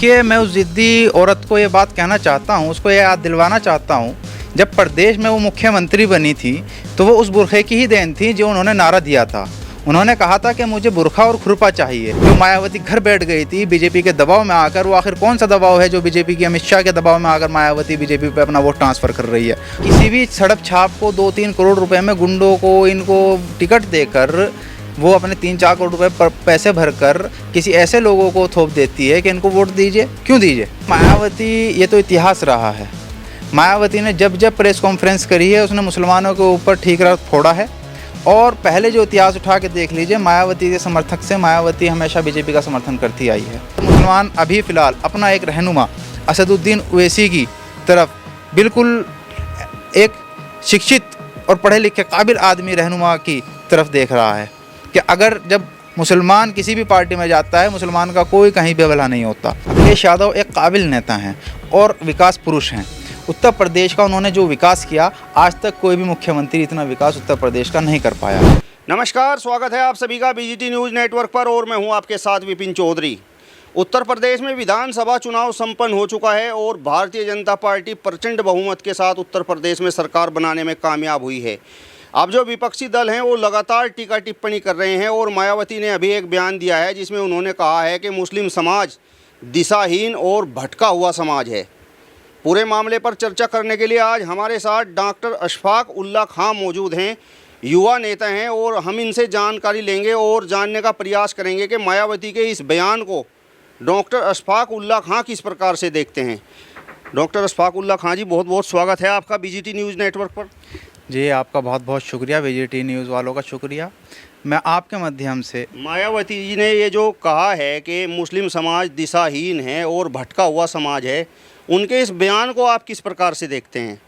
देखिए, मैं उस ज़िद्दी औरत को ये बात कहना चाहता हूँ, उसको ये याद दिलवाना चाहता हूँ, जब प्रदेश में वो मुख्यमंत्री बनी थी तो वो उस बुरखे की ही देन थी जो उन्होंने नारा दिया था। उन्होंने कहा था कि मुझे बुरखा और खुरपा चाहिए। जो मायावती घर बैठ गई थी बीजेपी के दबाव में आकर, वो आखिर कौन सा दबाव है जो बीजेपी की अमित शाह के दबाव में आकर मायावती बीजेपी पे अपना वोट ट्रांसफ़र कर रही है। किसी भी सड़क छाप को 2-3 करोड़ रुपए में गुंडों को इनको टिकट देकर वो अपने 3-4 करोड़ रुपए पर पैसे भरकर किसी ऐसे लोगों को थोप देती है कि इनको वोट दीजिए। क्यों दीजिए? मायावती, ये तो इतिहास रहा है, मायावती ने जब जब प्रेस कॉन्फ्रेंस करी है उसने मुसलमानों के ऊपर ठीक रात फोड़ा है। और पहले जो इतिहास उठा के देख लीजिए, मायावती के समर्थक से मायावती हमेशा बीजेपी का समर्थन करती आई है। मुसलमान अभी फ़िलहाल अपना एक रहनुमा असदुद्दीन ओवैसी की तरफ बिल्कुल एक शिक्षित और पढ़े लिखे काबिल आदमी रहनुमा की तरफ देख रहा है कि अगर जब मुसलमान किसी भी पार्टी में जाता है, मुसलमान का कोई कहीं भी भला नहीं होता। अखिलेश यादव एक काबिल नेता हैं और विकास पुरुष हैं। उत्तर प्रदेश का उन्होंने जो विकास किया, आज तक कोई भी मुख्यमंत्री इतना विकास उत्तर प्रदेश का नहीं कर पाया। नमस्कार, स्वागत है आप सभी का बीजीटी न्यूज़ नेटवर्क पर और मैं हूं आपके साथ विपिन चौधरी। उत्तर प्रदेश में विधानसभा चुनाव संपन्न हो चुका है और भारतीय जनता पार्टी प्रचंड बहुमत के साथ उत्तर प्रदेश में सरकार बनाने में कामयाब हुई है। अब जो विपक्षी दल हैं वो लगातार टीका टिप्पणी कर रहे हैं और मायावती ने अभी एक बयान दिया है जिसमें उन्होंने कहा है कि मुस्लिम समाज दिशाहीन और भटका हुआ समाज है। पूरे मामले पर चर्चा करने के लिए आज हमारे साथ डॉक्टर अशफाक उल्ला खां मौजूद हैं, युवा नेता हैं, और हम इनसे जानकारी लेंगे और जानने का प्रयास करेंगे कि मायावती के इस बयान को डॉक्टर अशफाक उल्ला खां किस प्रकार से देखते हैं। डॉक्टर अशफाक उल्ला खां जी, बहुत बहुत स्वागत है आपका बीजीटी न्यूज़ नेटवर्क पर। जी, आपका बहुत बहुत शुक्रिया, बीजेटी न्यूज़ वालों का शुक्रिया। मैं आपके माध्यम से, मायावती जी ने ये जो कहा है कि मुस्लिम समाज दिशाहीन है और भटका हुआ समाज है, उनके इस बयान को आप किस प्रकार से देखते हैं?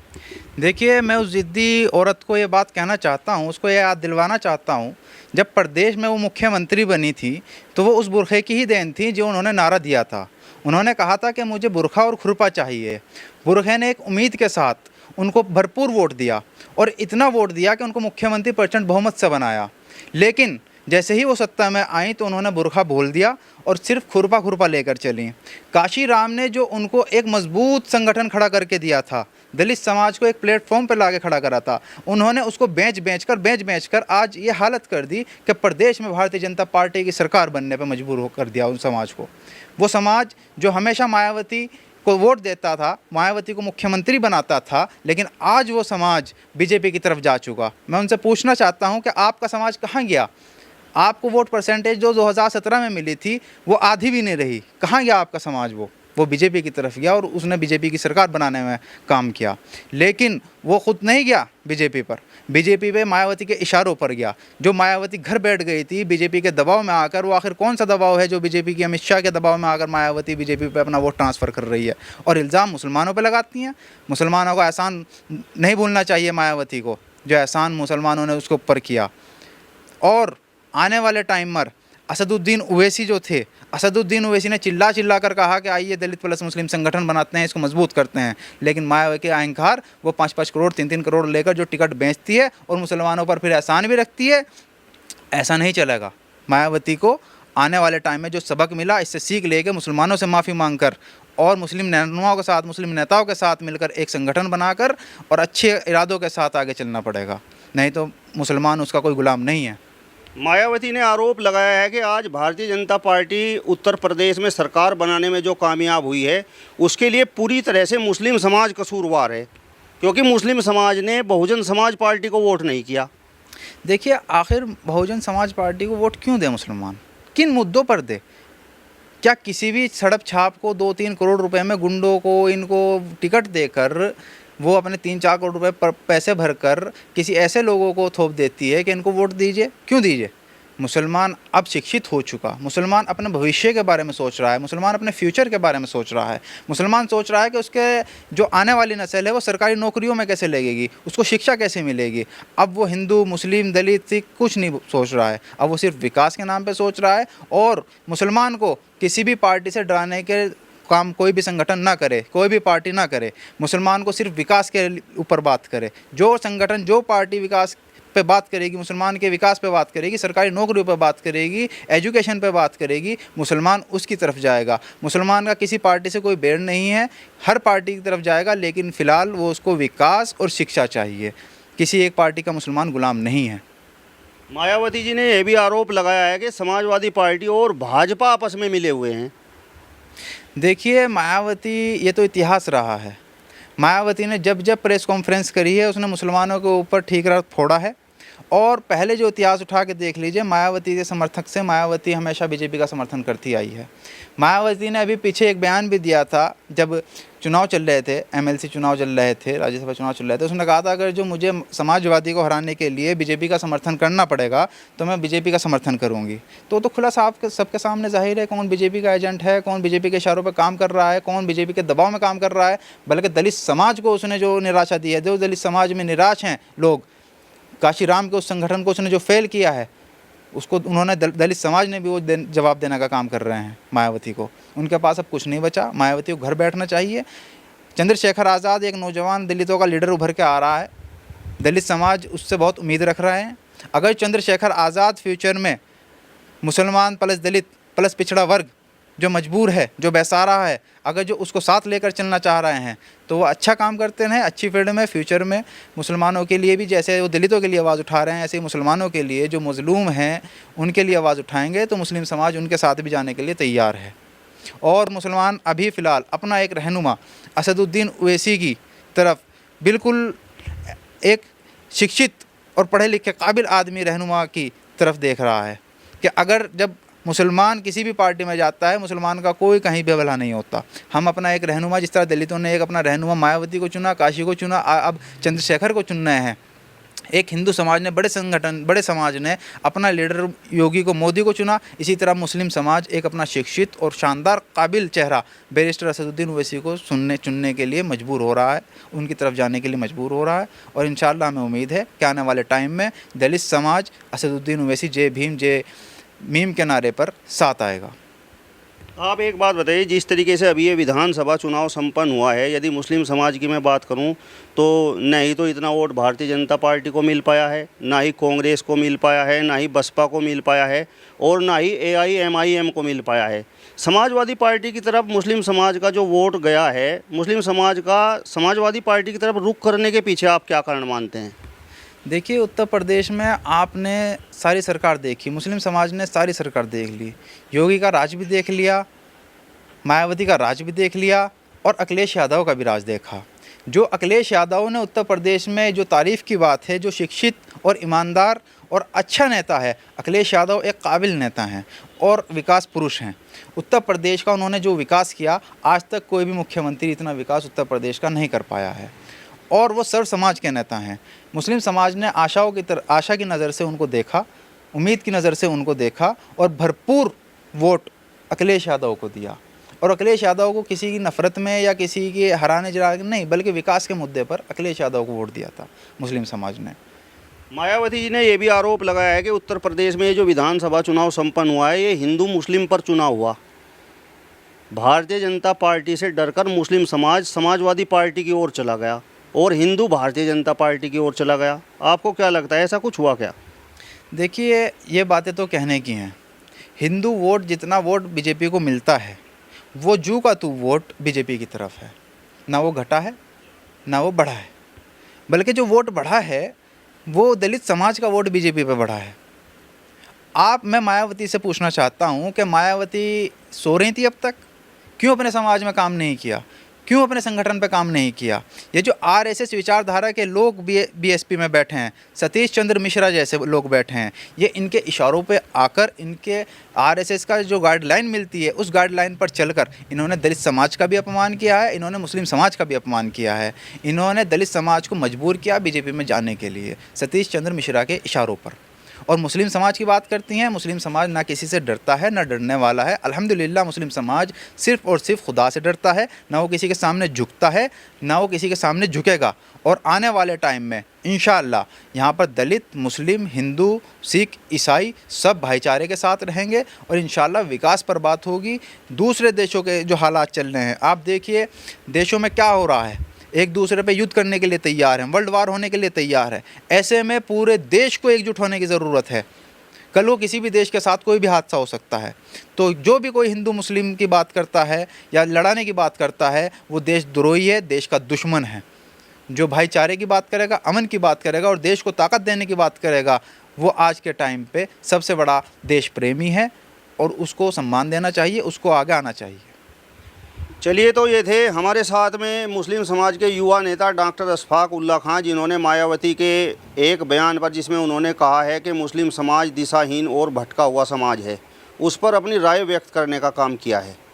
देखिए, मैं उस ज़िद्दी औरत को ये बात कहना चाहता हूँ, उसको ये याद दिलवाना चाहता हूँ, जब प्रदेश में वो मुख्यमंत्री बनी थी तो वो उस बुरखे की ही देन थी जो उन्होंने नारा दिया था। उन्होंने कहा था कि मुझे बुरखा और खुरपा चाहिए। बुरखे ने एक उम्मीद के साथ उनको भरपूर वोट दिया और इतना वोट दिया कि उनको मुख्यमंत्री प्रचंड बहुमत से बनाया। लेकिन जैसे ही वो सत्ता में आई तो उन्होंने बुरखा बोल दिया और सिर्फ खुरपा लेकर चली। काशी राम ने जो उनको एक मजबूत संगठन खड़ा करके दिया था, दलित समाज को एक प्लेटफॉर्म पर लाके खड़ा करा था, उन्होंने उसको बेच कर आज ये हालत कर दी कि प्रदेश में भारतीय जनता पार्टी की सरकार बनने पर मजबूर हो कर दिया उन समाज को। वो समाज जो हमेशा मायावती को वोट देता था, मायावती को मुख्यमंत्री बनाता था, लेकिन आज वो समाज बीजेपी की तरफ जा चुका। मैं उनसे पूछना चाहता हूं कि आपका समाज कहाँ गया? आपको वोट परसेंटेज जो 2017 में मिली थी वो आधी भी नहीं रही। कहाँ गया आपका समाज? वो बीजेपी की तरफ गया और उसने बीजेपी की सरकार बनाने में काम किया। लेकिन वो खुद नहीं गया बीजेपी पे मायावती के इशारों पर गया। जो मायावती घर बैठ गई थी बीजेपी के दबाव में आकर, वो आखिर कौन सा दबाव है जो बीजेपी की अमित शाह के दबाव में आकर मायावती बीजेपी पे अपना वोट ट्रांसफ़र कर रही है और इल्ज़ाम मुसलमानों पे लगाती हैं। मुसलमानों को एहसान नहीं भूलना चाहिए मायावती को, जो एहसान मुसलमानों ने उसके ऊपर किया। और आने वाले टाइम पर असदुद्दीन ओवैसी जो थे, असदुद्दीन ओवैसी ने चिल्ला कर कहा कि आइए दलित प्लस मुस्लिम संगठन बनाते हैं, इसको मजबूत करते हैं। लेकिन मायावती के अहंकार, वो 5-5 करोड़ 3-3 करोड़ लेकर जो टिकट बेचती है और मुसलमानों पर फिर एहसान भी रखती है, ऐसा नहीं चलेगा। मायावती को आने वाले टाइम में जो सबक मिला, इससे सीख लेके मुसलमानों से माफ़ी मांग कर और मुस्लिम रहनुमाओं के साथ, मुस्लिम नेताओं के साथ मिलकर एक संगठन बनाकर और अच्छे इरादों के साथ आगे चलना पड़ेगा, नहीं तो मुसलमान उसका कोई गुलाम नहीं है। मायावती ने आरोप लगाया है कि आज भारतीय जनता पार्टी उत्तर प्रदेश में सरकार बनाने में जो कामयाब हुई है उसके लिए पूरी तरह से मुस्लिम समाज कसूरवार है, क्योंकि मुस्लिम समाज ने बहुजन समाज पार्टी को वोट नहीं किया। देखिए, आखिर बहुजन समाज पार्टी को वोट क्यों दे मुसलमान? किन मुद्दों पर दे? क्या किसी भी सड़क छाप को 2-3 करोड़ रुपए में गुंडों को इनको टिकट देकर वो अपने 3-4 करोड़ रुपए पर पैसे भरकर किसी ऐसे लोगों को थोप देती है कि इनको वोट दीजिए? क्यों दीजिए? मुसलमान अब शिक्षित हो चुका, मुसलमान अपने भविष्य के बारे में सोच रहा है, मुसलमान अपने फ्यूचर के बारे में सोच रहा है। मुसलमान सोच रहा है कि उसके जो आने वाली नस्ल है वो सरकारी नौकरियों में कैसे लगेगी, उसको शिक्षा कैसे मिलेगी। अब वो हिंदू, मुस्लिम, दलित, सिख कुछ नहीं सोच रहा है, अब वो सिर्फ विकास के नाम पर सोच रहा है। और मुसलमान को किसी भी पार्टी से डराने के काम कोई भी संगठन ना करे, कोई भी पार्टी ना करे, मुसलमान को सिर्फ विकास के ऊपर बात करे। जो संगठन, जो पार्टी विकास पे बात करेगी, मुसलमान के विकास पे बात करेगी, सरकारी नौकरियों पे बात करेगी, एजुकेशन पे बात करेगी, मुसलमान उसकी तरफ जाएगा। मुसलमान का किसी पार्टी से कोई बैर नहीं है, हर पार्टी की तरफ जाएगा, लेकिन फ़िलहाल वो उसको विकास और शिक्षा चाहिए। किसी एक पार्टी का मुसलमान गुलाम नहीं है। मायावती जी ने यह भी आरोप लगाया है कि समाजवादी पार्टी और भाजपा आपस में मिले हुए हैं। देखिए, मायावती, ये तो इतिहास रहा है। मायावती ने जब जब प्रेस कॉन्फ्रेंस करी है, उसने मुसलमानों के ऊपर ठीक रात फोड़ा है। और पहले जो इतिहास उठा के देख लीजिए, मायावती के समर्थक से मायावती हमेशा बीजेपी का समर्थन करती आई है। मायावती ने अभी पीछे एक बयान भी दिया था, जब चुनाव चल रहे थे, एमएलसी चुनाव चल रहे थे, राज्यसभा चुनाव चल रहे थे, उसने कहा था अगर जो मुझे समाजवादी को हराने के लिए बीजेपी का समर्थन करना पड़ेगा तो मैं बीजेपी का समर्थन करूंगी। तो खुला साफ सबके सामने जाहिर है कौन बीजेपी का एजेंट है, कौन बीजेपी के इशारों पर काम कर रहा है, कौन बीजेपी के दबाव में काम कर रहा है। बल्कि दलित समाज को उसने जो निराशा दी है, जो दलित समाज में निराश हैं लोग, काशीराम के उस संगठन को उसने जो फेल किया है, उसको उन्होंने दलित समाज ने भी वो जवाब देने का काम कर रहे हैं मायावती को। उनके पास अब कुछ नहीं बचा, मायावती को घर बैठना चाहिए। चंद्रशेखर आज़ाद एक नौजवान दलितों का लीडर उभर के आ रहा है, दलित समाज उससे बहुत उम्मीद रख रहे हैं। अगर चंद्रशेखर आज़ाद फ्यूचर में मुसलमान प्लस दलित प्लस पिछड़ा वर्ग जो मजबूर है, जो बेसहारा है, अगर जो उसको साथ लेकर चलना चाह रहे हैं तो वो अच्छा काम करते हैं, अच्छी फील्ड में फ्यूचर में मुसलमानों के लिए भी, जैसे वो दलितों के लिए आवाज़ उठा रहे हैं, ऐसे ही मुसलमानों के लिए जो मजलूम हैं उनके लिए आवाज़ उठाएंगे तो मुस्लिम समाज उनके साथ भी जाने के लिए तैयार है। और मुसलमान अभी फ़िलहाल अपना एक रहनुमा असदुद्दीन ओवैसी की तरफ बिल्कुल एक शिक्षित और पढ़े लिखे काबिल आदमी रहनुमा की तरफ देख रहा है कि अगर जब मुसलमान किसी भी पार्टी में जाता है, मुसलमान का कोई कहीं भी भला नहीं होता। हम अपना एक रहनुमा, जिस तरह दलितों ने एक अपना रहनुमा मायावती को चुना, काशी को चुना, अब चंद्रशेखर को चुनना है। एक हिंदू समाज ने, बड़े संगठन, बड़े समाज ने अपना लीडर योगी को, मोदी को चुना। इसी तरह मुस्लिम समाज एक अपना शिक्षित और शानदार काबिल चेहरा बैरिस्टर असदुद्दीन ओवैसी को चुनने के लिए मजबूर हो रहा है, उनकी तरफ जाने के लिए मजबूर हो रहा है। और इंशाअल्लाह हमें उम्मीद है कि आने वाले टाइम में दलित समाज असदुद्दीन ओवैसी जय भीम जय मीम के नारे पर साथ आएगा। आप एक बात बताइए, जिस तरीके से अभी ये विधानसभा चुनाव संपन्न हुआ है, यदि मुस्लिम समाज की मैं बात करूं तो न ही तो इतना वोट भारतीय जनता पार्टी को मिल पाया है, ना ही कांग्रेस को मिल पाया है, ना ही बसपा को मिल पाया है, और ना ही AIMIM को मिल पाया है। समाजवादी पार्टी की तरफ मुस्लिम समाज का जो वोट गया है, मुस्लिम समाज का समाजवादी पार्टी की तरफ रुख करने के पीछे आप क्या कारण मानते हैं? देखिए, उत्तर प्रदेश में आपने सारी सरकार देखी, मुस्लिम समाज ने सारी सरकार देख ली, योगी का राज भी देख लिया, मायावती का राज भी देख लिया, और अखिलेश यादव का भी राज देखा। जो अखिलेश यादव ने उत्तर प्रदेश में जो तारीफ़ की बात है, जो शिक्षित और ईमानदार और अच्छा नेता है, अखिलेश यादव एक काबिल नेता हैं और विकास पुरुष हैं। उत्तर प्रदेश का उन्होंने जो विकास किया, आज तक कोई भी मुख्यमंत्री इतना विकास उत्तर प्रदेश का नहीं कर पाया है। और वो सर्व समाज के नेता हैं। मुस्लिम समाज ने आशा की नज़र से उनको देखा, उम्मीद की नज़र से उनको देखा, और भरपूर वोट अखिलेश यादव को दिया। और अखिलेश यादव को किसी की नफ़रत में या किसी के हराने जराने नहीं, बल्कि विकास के मुद्दे पर अखिलेश यादव को वोट दिया था मुस्लिम समाज ने। मायावती जी ने यह भी आरोप लगाया है कि उत्तर प्रदेश में जो विधानसभा चुनाव संपन्न हुआ है, ये हिंदू मुस्लिम पर चुनाव हुआ। भारतीय जनता पार्टी से डरकर मुस्लिम समाज समाजवादी पार्टी की ओर चला गया और हिंदू भारतीय जनता पार्टी की ओर चला गया। आपको क्या लगता है, ऐसा कुछ हुआ क्या? देखिए, ये बातें तो कहने की हैं। हिंदू वोट, जितना वोट बीजेपी को मिलता है, वो जू का तू वोट बीजेपी की तरफ है। ना वो घटा है, ना वो बढ़ा है। बल्कि जो वोट बढ़ा है, वो दलित समाज का वोट बीजेपी पे बढ़ा है। मैं मायावती से पूछना चाहता हूँ कि मायावती सो रही थी अब तक? क्यों अपने समाज में काम नहीं किया? क्यों अपने संगठन पे काम नहीं किया? ये जो RSS विचारधारा के लोग BSP में बैठे हैं, सतीश चंद्र मिश्रा जैसे लोग बैठे हैं, ये इनके इशारों पे आकर, इनके RSS का जो गाइडलाइन मिलती है, उस गाइडलाइन पर चलकर इन्होंने दलित समाज का भी अपमान किया है, इन्होंने मुस्लिम समाज का भी अपमान किया है। इन्होंने दलित समाज को मजबूर किया बीजेपी में जाने के लिए, सतीश चंद्र मिश्रा के इशारों पर। और मुस्लिम समाज की बात करती हैं, मुस्लिम समाज ना किसी से डरता है, ना डरने वाला है। अल्हम्दुलिल्लाह, मुस्लिम समाज सिर्फ़ और सिर्फ खुदा से डरता है, ना वो किसी के सामने झुकता है, ना वो किसी के सामने झुकेगा। और आने वाले टाइम में इंशाअल्लाह यहाँ पर दलित, मुस्लिम, हिंदू, सिख, ईसाई सब भाईचारे के साथ रहेंगे और इंशाअल्लाह विकास पर बात होगी। दूसरे देशों के जो हालात चल रहे हैं, आप देखिए देशों में क्या हो रहा है। एक दूसरे पे युद्ध करने के लिए तैयार हैं, वर्ल्ड वार होने के लिए तैयार है। ऐसे में पूरे देश को एकजुट होने की ज़रूरत है। कल को किसी भी देश के साथ कोई भी हादसा हो सकता है। तो जो भी कोई हिंदू मुस्लिम की बात करता है या लड़ाने की बात करता है, वो देशद्रोही है, देश का दुश्मन है। जो भाईचारे की बात करेगा, अमन की बात करेगा और देश को ताकत देने की बात करेगा, वो आज के टाइम पे सबसे बड़ा देश प्रेमी है और उसको सम्मान देना चाहिए, उसको आगे आना चाहिए। चलिए, तो ये थे हमारे साथ में मुस्लिम समाज के युवा नेता डॉक्टर अशफाक उल्ला खां, जिन्होंने मायावती के एक बयान पर, जिसमें उन्होंने कहा है कि मुस्लिम समाज दिशाहीन और भटका हुआ समाज है, उस पर अपनी राय व्यक्त करने का काम किया है।